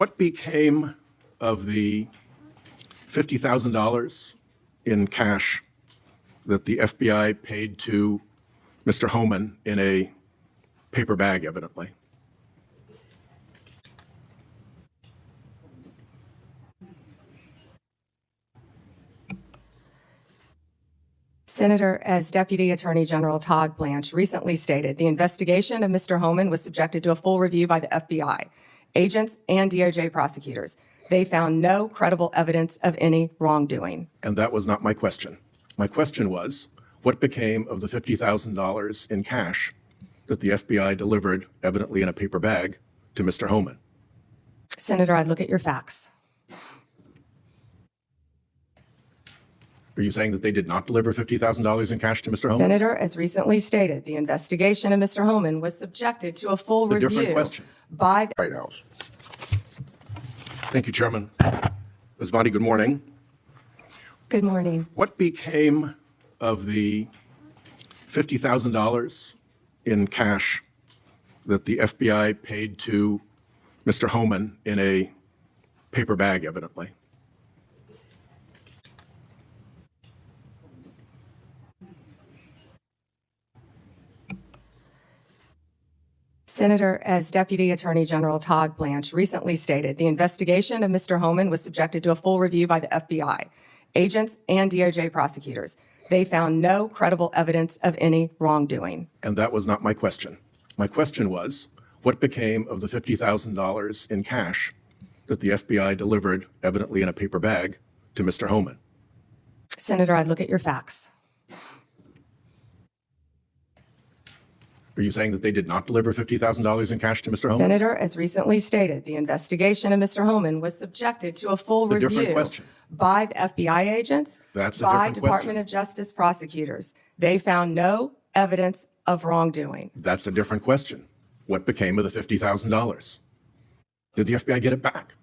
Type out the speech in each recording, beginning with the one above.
What became of the $50,000 in cash that the FBI paid to Mr. Homan in a paper bag, evidently? Senator, as Deputy Attorney General Todd Blanche recently stated, the investigation of Mr. Homan was subjected to a full review by the FBI, agents, and DOJ prosecutors. They found no credible evidence of any wrongdoing. And that was not my question. My question was, what became of the $50,000 in cash that the FBI delivered, evidently in a paper bag, to Mr. Homan? Senator, I'd look at your facts. Are you saying that they did not deliver $50,000 in cash to Mr. Homan? Senator, as recently stated, the investigation of Mr. Homan was subjected to a full review different question. by the White House. Thank you, Chairman. Ms. Bondi, good morning. Good morning. What became of the $50,000 in cash that the FBI paid to Mr. Homan in a paper bag, evidently? Senator, as Deputy Attorney General Todd Blanche recently stated, the investigation of Mr. Homan was subjected to a full review by the FBI, agents, and DOJ prosecutors. They found no credible evidence of any wrongdoing. And that was not my question. My question was, what became of the $50,000 in cash that the FBI delivered, evidently in a paper bag, to Mr. Homan? Senator, I'd look at your facts. Are you saying that they did not deliver $50,000 in cash to Mr. Homan? Senator, as recently stated, the investigation of Mr. Homan was subjected to a full review by the FBI agents, by Department of Justice prosecutors. They found no evidence of wrongdoing. That's a different question. What became of the $50,000? Did the FBI get it back?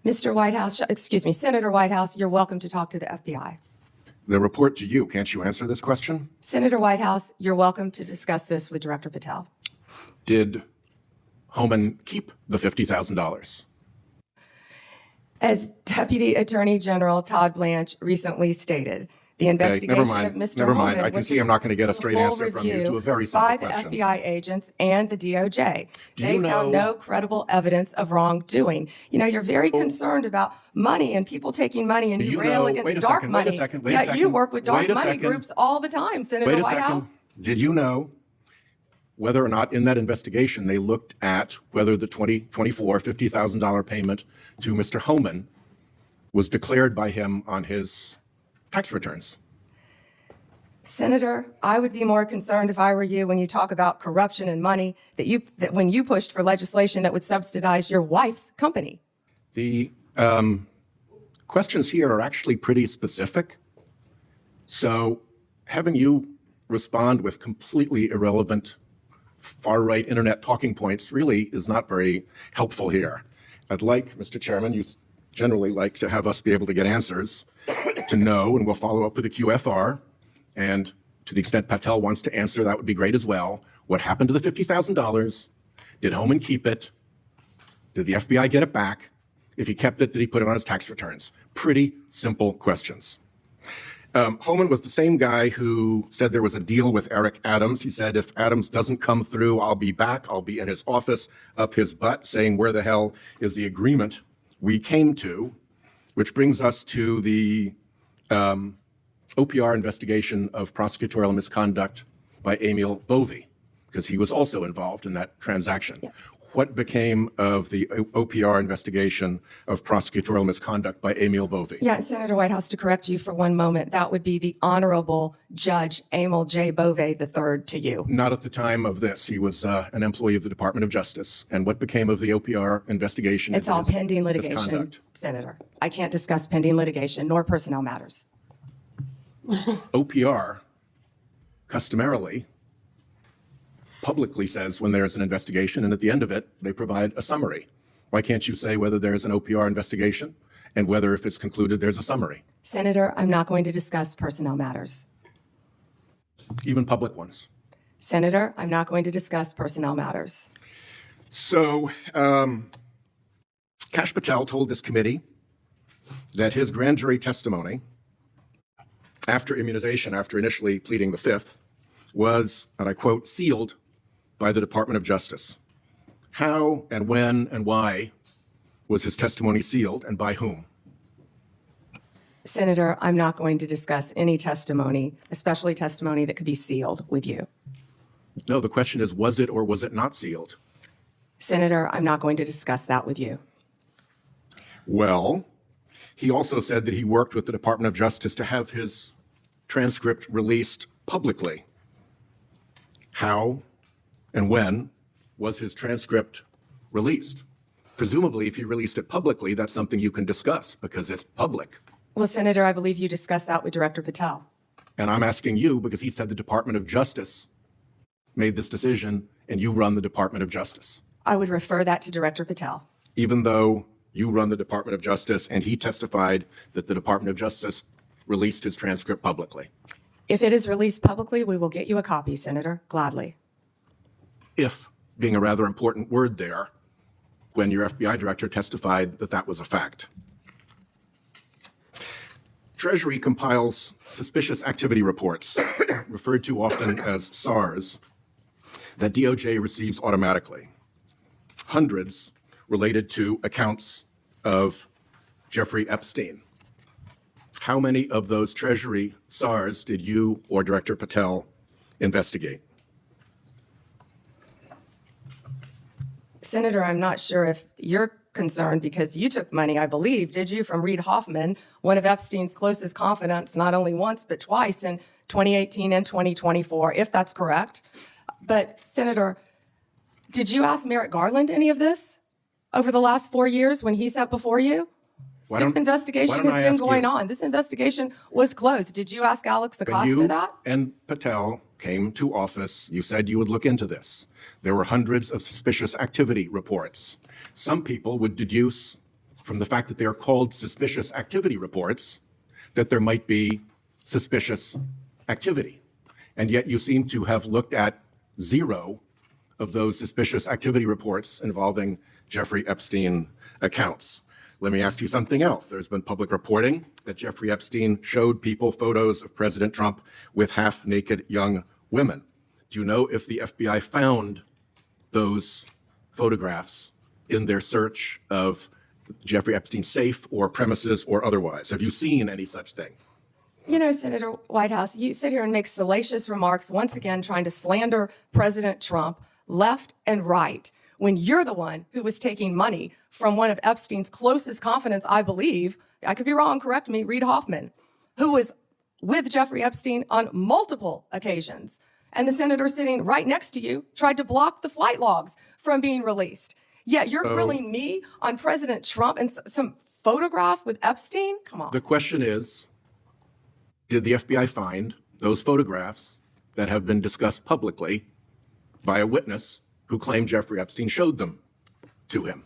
Mr. Whitehouse, excuse me, Senator Whitehouse, you're welcome to talk to the FBI. The report to you. Can't you answer this question? Senator Whitehouse, you're welcome to discuss this with Director Patel. Did Homan keep the $50,000? As Deputy Attorney General Todd Blanche recently stated, the investigation of Mr. Never Homan mind. I can see I'm not going to get a straight answer from you to a very simple by question. the FBI agents and the DOJ. They found no credible evidence of wrongdoing. You know, you're very concerned about money and people taking money, and you rail against dark money. Yet you work with dark money groups all the time, Senator Whitehouse. Did you know whether or not in that investigation they looked at whether the 2024 $50,000 payment to Mr. Homan was declared by him on his tax returns? Senator, I would be more concerned if I were you when you talk about corruption and money that when you pushed for legislation that would subsidize your wife's company. The questions here are actually pretty specific. So having you respond with completely irrelevant far-right internet talking points really is not very helpful here. I'd like, Mr. Chairman, you generally like to have us be able to get answers to know, and we'll follow up with the QFR. And to the extent Patel wants to answer, that would be great as well. What happened to the $50,000? Did Homan keep it? Did the FBI get it back? If he kept it, did he put it on his tax returns? Pretty simple questions. Homan was the same guy who said there was a deal with Eric Adams. He said, if Adams doesn't come through, I'll be back. I'll be in his office up his butt saying, where the hell is the agreement we came to? Which brings us to the OPR investigation of prosecutorial misconduct by Emil Bovee, because he was also involved in that transaction. Yeah. What became of the OPR investigation of prosecutorial misconduct by Emil Bovee? Yeah, Senator Whitehouse, to correct you for one moment, that would be the Honorable Judge Emil J. Bovee III to you. Not at the time of this. He was an employee of the Department of Justice. And what became of the OPR investigation? It's all pending litigation, Senator. I can't discuss pending litigation nor personnel matters. OPR customarily publicly says when there's an investigation, and at the end of it, they provide a summary. Why can't you say whether there's an OPR investigation and whether, if it's concluded, there's a summary? Senator, I'm not going to discuss personnel matters. Even public ones? Senator, I'm not going to discuss personnel matters. So Kash Patel told this committee that his grand jury testimony after immunization, after initially pleading the Fifth, was, and I quote, sealed by the Department of Justice. How and when and why was his testimony sealed, and by whom? Senator, I'm not going to discuss any testimony, especially testimony that could be sealed, with you. No, the question is, was it or was it not sealed? Senator, I'm not going to discuss that with you. Well, he also said that he worked with the Department of Justice to have his transcript released publicly. How and when was his transcript released? Presumably, if he released it publicly, that's something you can discuss because it's public. Well, Senator, I believe you discussed that with Director Patel. And I'm asking you because he said the Department of Justice made this decision and you run the Department of Justice. I would refer that to Director Patel. Even though you run the Department of Justice and he testified that the Department of Justice released his transcript publicly. If it is released publicly, we will get you a copy, Senator, gladly. If, being a rather important word there, when your FBI director testified that that was a fact. Treasury compiles suspicious activity reports, referred to often as SARS, that DOJ receives automatically. Hundreds related to accounts of Jeffrey Epstein. How many of those Treasury SARS did you or Director Patel investigate? Senator, I'm not sure if you're concerned because you took money, I believe, did you, from Reid Hoffman, one of Epstein's closest confidants, not only once but twice in 2018 and 2024, if that's correct. But Senator, did you ask Merrick Garland any of this over the last 4 years when he sat before you? This investigation has been going on. This investigation was closed. Did you ask Alex Acosta that? And Patel came to office, you said you would look into this. There were hundreds of suspicious activity reports. Some people would deduce from the fact that they are called suspicious activity reports that there might be suspicious activity. And yet you seem to have looked at 0 of those suspicious activity reports involving Jeffrey Epstein accounts. Let me ask you something else. There's been public reporting that Jeffrey Epstein showed people photos of President Trump with half-naked young women. Do you know if the FBI found those photographs in their search of Jeffrey Epstein's safe or premises or otherwise? Have you seen any such thing? You know, Senator Whitehouse, you sit here and make salacious remarks, once again trying to slander President Trump left and right, when you're the one who was taking money from one of Epstein's closest confidants, I believe, I could be wrong, correct me, Reid Hoffman, who was with Jeffrey Epstein on multiple occasions. And the senator sitting right next to you tried to block the flight logs from being released. Yet you're grilling me on President Trump and some photograph with Epstein? Come on. The question is, did the FBI find those photographs that have been discussed publicly by a witness who claimed Jeffrey Epstein showed them to him?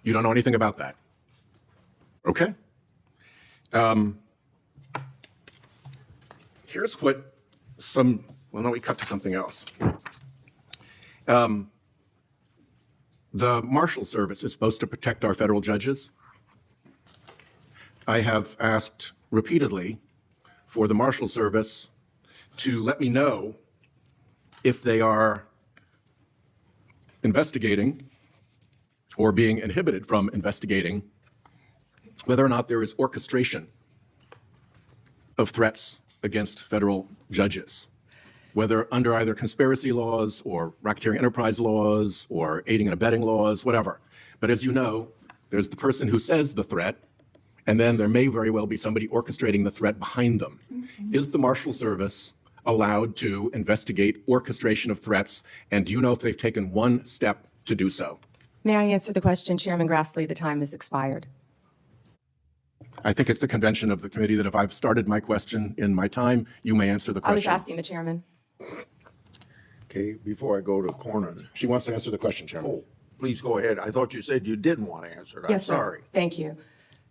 You don't know anything about that? Okay. Here's what well, no, we cut to something else. The Marshals Service is supposed to protect our federal judges. I have asked repeatedly for the Marshals Service to let me know if they are investigating or being inhibited from investigating whether or not there is orchestration of threats against federal judges, whether under either conspiracy laws or racketeering enterprise laws or aiding and abetting laws, whatever. But as you know, there's the person who says the threat, and then there may very well be somebody orchestrating the threat behind them. Is the Marshal Service allowed to investigate orchestration of threats, and do you know if they've taken one step to do so? May I answer the question, Chairman Grassley? The time has expired. I think it's the convention of the committee that if I've started my question in my time, you may answer the question. I was asking the chairman. Okay, before I go to Cornyn. She wants to answer the question, Chairman. Oh, please go ahead. I thought you said you didn't want to answer it. I'm Yes, sir. sorry. Thank you.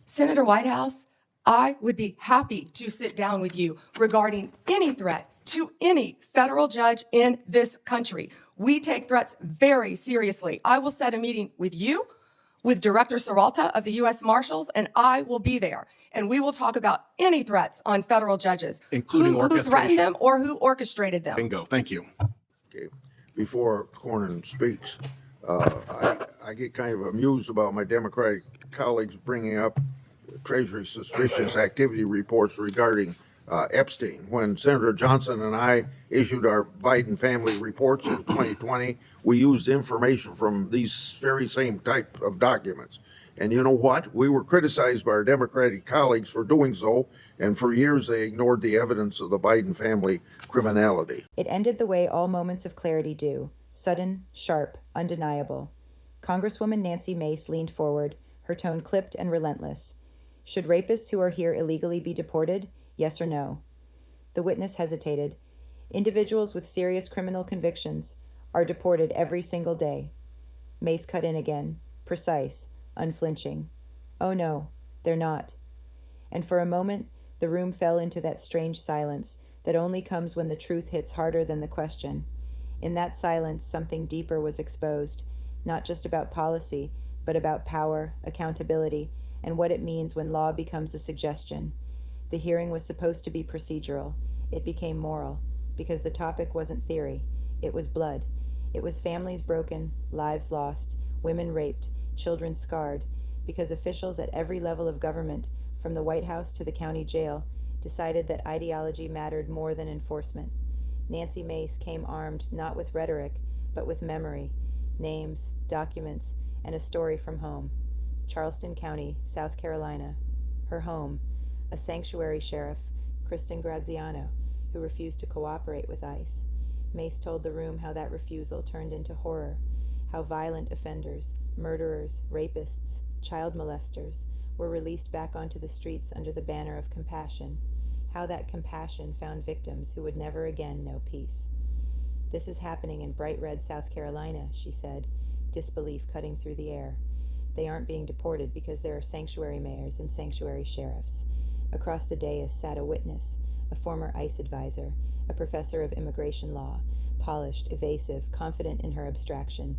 Senator Whitehouse, I would be happy to sit down with you regarding any threat to any federal judge in this country. We take threats very seriously. I will set a meeting with you, with Director Serralta of the U.S. Marshals, and I will be there. And we will talk about any threats on federal judges, including who orchestration. threatened them or who orchestrated them. Bingo. Thank you. Okay. Before Cornyn speaks, I get kind of amused about my Democratic colleagues bringing up Treasury suspicious activity reports regarding Epstein. When Senator Johnson and I issued our Biden family reports in 2020, we used information from these very same type of documents. And you know what? We were criticized by our Democratic colleagues for doing so, and for years they ignored the evidence of the Biden family criminality. It ended the way all moments of clarity do, sudden, sharp, undeniable. Congresswoman Nancy Mace leaned forward, her tone clipped and relentless. Should rapists who are here illegally be deported? Yes or no? The witness hesitated. Individuals with serious criminal convictions are deported every single day. Mace cut in again, precise, unflinching. Oh no, they're not. And for a moment, the room fell into that strange silence that only comes when the truth hits harder than the question. In that silence, something deeper was exposed, not just about policy, but about power, accountability, and what it means when law becomes a suggestion. The hearing was supposed to be procedural. It became moral, because the topic wasn't theory. It was blood. It was families broken, lives lost, women raped, children scarred, because officials at every level of government, from the White House to the county jail, decided that ideology mattered more than enforcement. Nancy Mace came armed not with rhetoric, but with memory, names, documents, and a story from home. Charleston County, South Carolina. Her home, a sanctuary sheriff, Kristen Graziano, who refused to cooperate with ICE. Mace told the room how that refusal turned into horror, how violent offenders, murderers, rapists, child molesters were released back onto the streets under the banner of compassion, how that compassion found victims who would never again know peace. This is happening in bright red South Carolina, she said, disbelief cutting through the air. They aren't being deported because there are sanctuary mayors and sanctuary sheriffs. Across the dais sat a witness, a former ICE advisor, a professor of immigration law, polished, evasive, confident in her abstraction.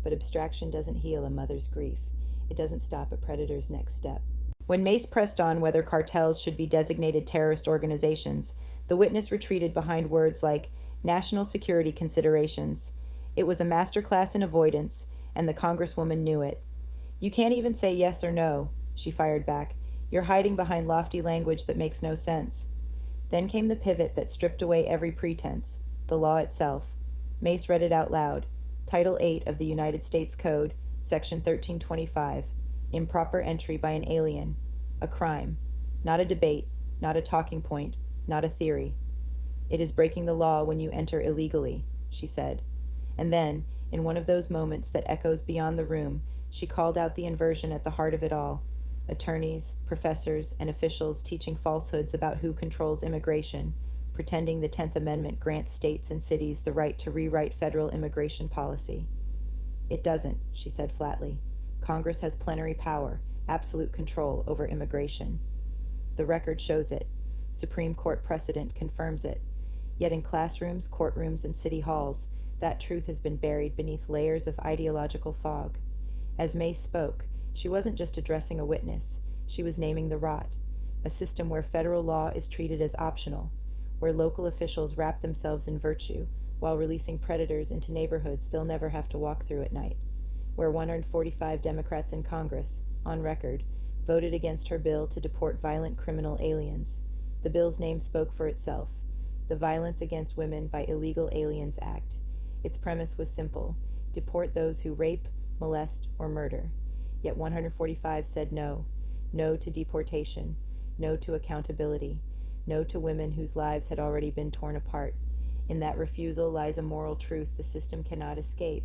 But abstraction doesn't heal a mother's grief. It doesn't stop a predator's next step. When Mace pressed on whether cartels should be designated terrorist organizations, the witness retreated behind words like national security considerations. It was a masterclass in avoidance, and the Congresswoman knew it. You can't even say yes or no, she fired back. You're hiding behind lofty language that makes no sense. Then came the pivot that stripped away every pretense, the law itself. Mace read it out loud. Title 8 of the United States Code, Section 1325. Improper entry by an alien. A crime. Not a debate, not a talking point, not a theory. It is breaking the law when you enter illegally, she said. And then, in one of those moments that echoes beyond the room, she called out the inversion at the heart of it all. Attorneys, professors, and officials teaching falsehoods about who controls immigration, pretending the 10th Amendment grants states and cities the right to rewrite federal immigration policy. It doesn't, she said flatly. Congress has plenary power, absolute control over immigration. The record shows it. Supreme Court precedent confirms it. Yet in classrooms, courtrooms, and city halls, that truth has been buried beneath layers of ideological fog. As Mace spoke, she wasn't just addressing a witness. She was naming the rot, a system where federal law is treated as optional, where local officials wrap themselves in virtue while releasing predators into neighborhoods they'll never have to walk through at night, where 145 Democrats in Congress, on record, voted against her bill to deport violent criminal aliens. The bill's name spoke for itself, the Violence Against Women by Illegal Aliens Act. Its premise was simple: deport those who rape, molest, or murder. Yet 145 said no. No to deportation. No to accountability. No to women whose lives had already been torn apart. In that refusal lies a moral truth the system cannot escape.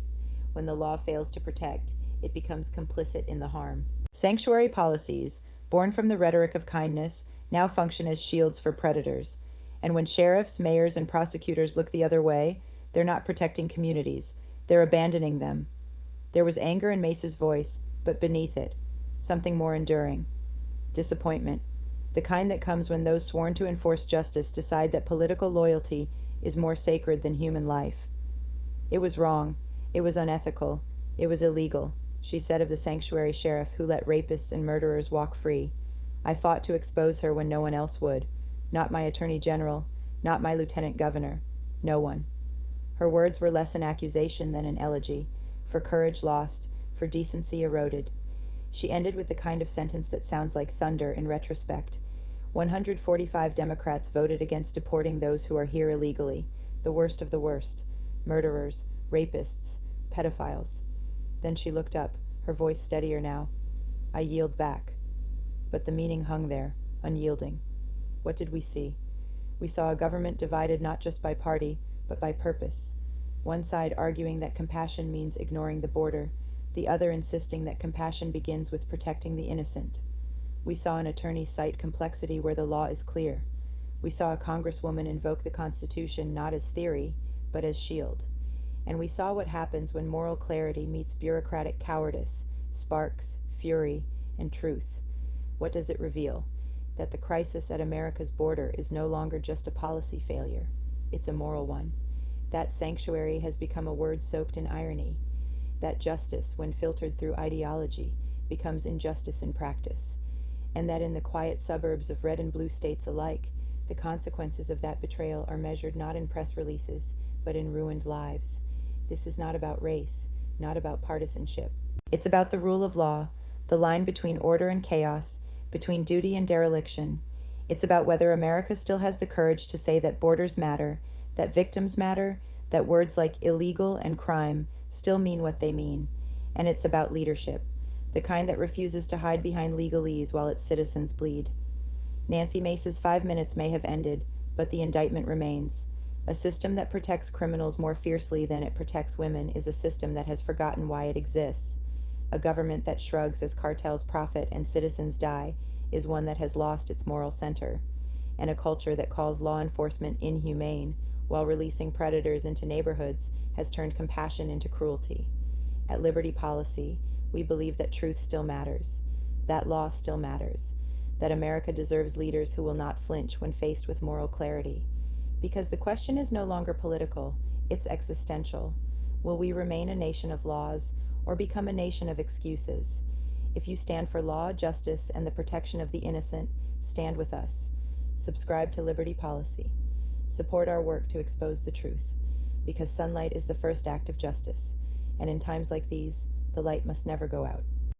When the law fails to protect, it becomes complicit in the harm. Sanctuary policies, born from the rhetoric of kindness, now function as shields for predators. And when sheriffs, mayors, and prosecutors look the other way, they're not protecting communities. They're abandoning them. There was anger in Mace's voice, but beneath it, something more enduring. Disappointment. The kind that comes when those sworn to enforce justice decide that political loyalty is more sacred than human life. It was wrong. It was unethical. It was illegal, she said of the sanctuary sheriff who let rapists and murderers walk free. I fought to expose her when no one else would. Not my attorney general, not my lieutenant governor. No one. Her words were less an accusation than an elegy, for courage lost, for decency eroded. She ended with the kind of sentence that sounds like thunder in retrospect. 145 Democrats voted against deporting those who are here illegally, the worst of the worst, murderers, rapists, pedophiles. Then she looked up, her voice steadier now. I yield back. But the meaning hung there, unyielding. What did we see? We saw a government divided not just by party, but by purpose. One side arguing that compassion means ignoring the border, the other insisting that compassion begins with protecting the innocent. We saw an attorney cite complexity where the law is clear. We saw a congresswoman invoke the Constitution not as theory, but as shield. And we saw what happens when moral clarity meets bureaucratic cowardice, sparks, fury, and truth. What does it reveal? That the crisis at America's border is no longer just a policy failure. It's a moral one. That sanctuary has become a word soaked in irony. That justice, when filtered through ideology, becomes injustice in practice. And that in the quiet suburbs of red and blue states alike, the consequences of that betrayal are measured not in press releases, but in ruined lives. This is not about race, not about partisanship. It's about the rule of law, the line between order and chaos, between duty and dereliction. It's about whether America still has the courage to say that borders matter, that victims matter, that words like illegal and crime still mean what they mean. And it's about leadership, the kind that refuses to hide behind legalese while its citizens bleed. Nancy Mace's 5 minutes may have ended, but the indictment remains. A system that protects criminals more fiercely than it protects women is a system that has forgotten why it exists. A government that shrugs as cartels profit and citizens die is one that has lost its moral center. And a culture that calls law enforcement inhumane while releasing predators into neighborhoods has turned compassion into cruelty. At Liberty Policy, we believe that truth still matters, that law still matters, that America deserves leaders who will not flinch when faced with moral clarity. Because the question is no longer political, it's existential. Will we remain a nation of laws or become a nation of excuses? If you stand for law, justice, and the protection of the innocent, stand with us. Subscribe to Liberty Policy. Support our work to expose the truth, because sunlight is the first act of justice, and in times like these, the light must never go out.